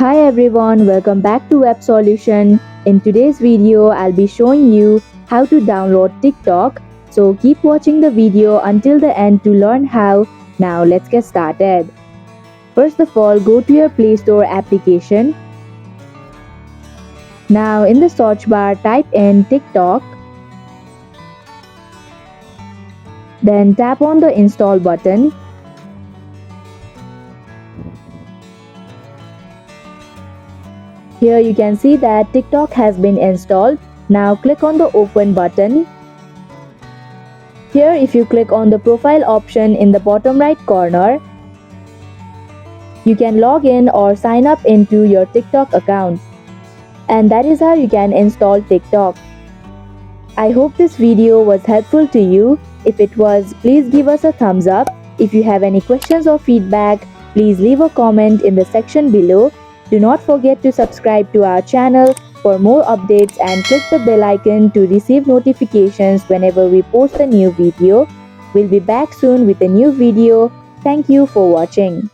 Hi everyone, welcome back to Web Solution. In today's video, I'll be showing you how to download TikTok. So keep watching the video until the end to learn how. Now let's get started. First of all, go to your Play Store application. Now in the search bar, type in TikTok. Then tap on the install button. Here you can see that TikTok has been installed. Now click on the open button. Here if you click on the profile option in the bottom right corner, you can log in or sign up into your TikTok account. And that is how you can install TikTok. I hope this video was helpful to you. If it was, please give us a thumbs up. If you have any questions or feedback, please leave a comment in the section below. Do not forget to subscribe to our channel for more updates and click the bell icon to receive notifications whenever we post a new video. We'll be back soon with a new video. Thank you for watching.